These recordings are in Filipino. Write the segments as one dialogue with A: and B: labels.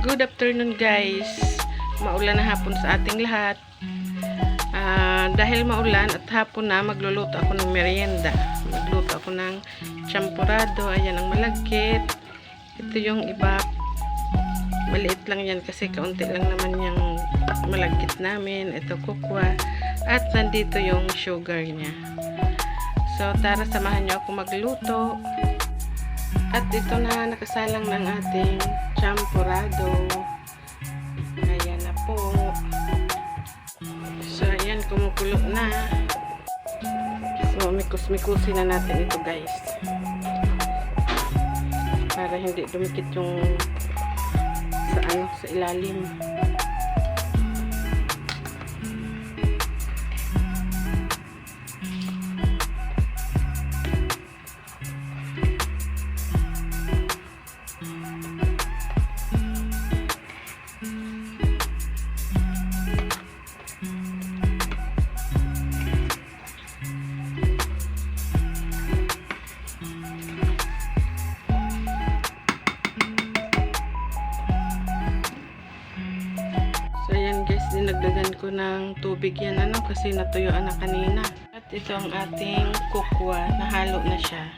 A: Good afternoon guys. Maulan na hapon sa ating lahat. Dahil maulan at hapon na, magluluto ako ng merienda. Magluto ako ng champurado. Ayan ang malagkit. Ito yung iba. Maliit lang yan kasi kaunti lang naman yung malagkit namin. Ito kukwa. At nandito yung sugar niya. So tara, samahan niyo ako magluto. At ito na, nakasalang ng ating champurado. Ayan na po. So ayan, kumukulo na. So mikos-mikusin na natin ito guys, para hindi dumikit yung sa ilalim. Dinagdagan ko ng tubig yan kasi natuyuan na kanina. At ito ang ating kukwa, nahalo na siya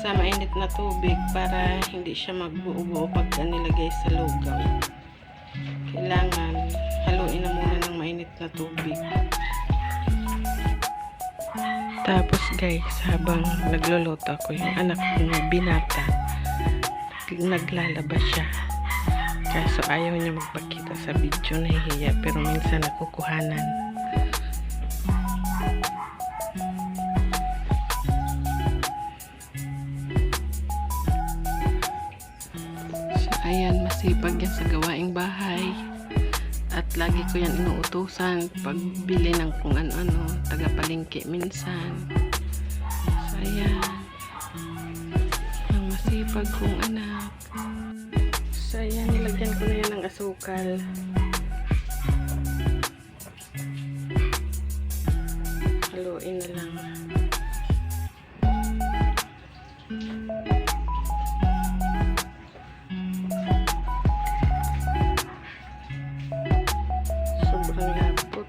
A: sa mainit na tubig para hindi siya magbuo-buo pagka nilagay sa lugaw. Kailangan haluin na muna ng mainit na tubig. Tapos guys, habang nagluluto ako, yung anak kong binata naglalaba siya. Kaso ayaw niya magpakita sa video, nahihiya, pero minsan nakukuhanan. So ayan, masipag yan sa gawaing bahay. At lagi ko yan inuutusan pagbili ng kung ano-ano, taga-palengke minsan. So ayan, ang masipag kong anak. So ayan, nilagyan ko na yan ng asukal. Haluin na lang. Sobrang lapot.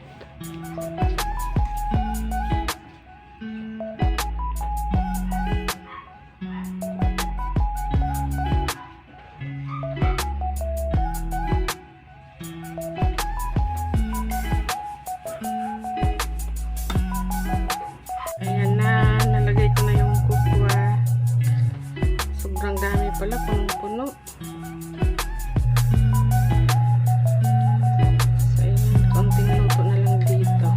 A: Pala punong-puno. So ayan, konting luto na lang dito.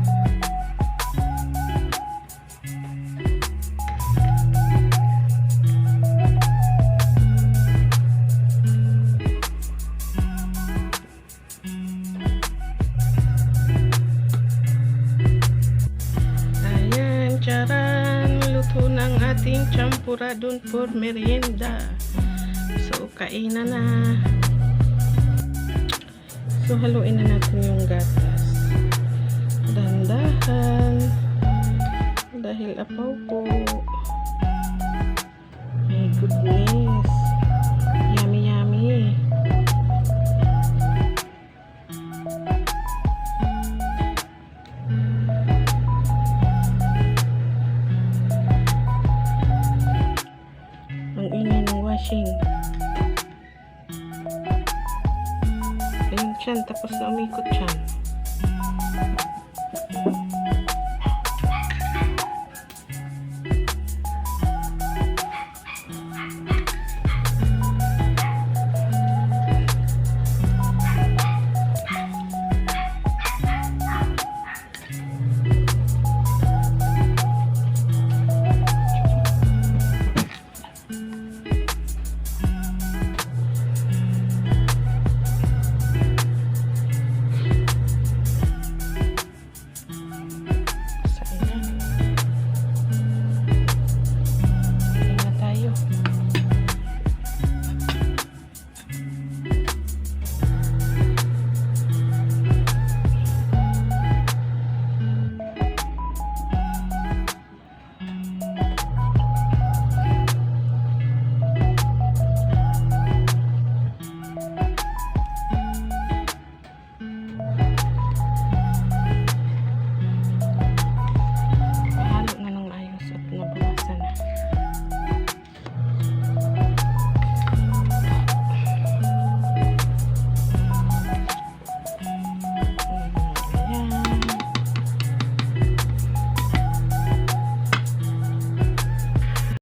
A: Ayan, charan, luto ng ating champuradon for merienda. So, kainan na. So, haluin na natin yung gatas. Dahan-dahan. Dahil apaw po. My goodness. Yummy, yummy. Ang ingay ng washing. Ayun siya, tapos na umikot siya.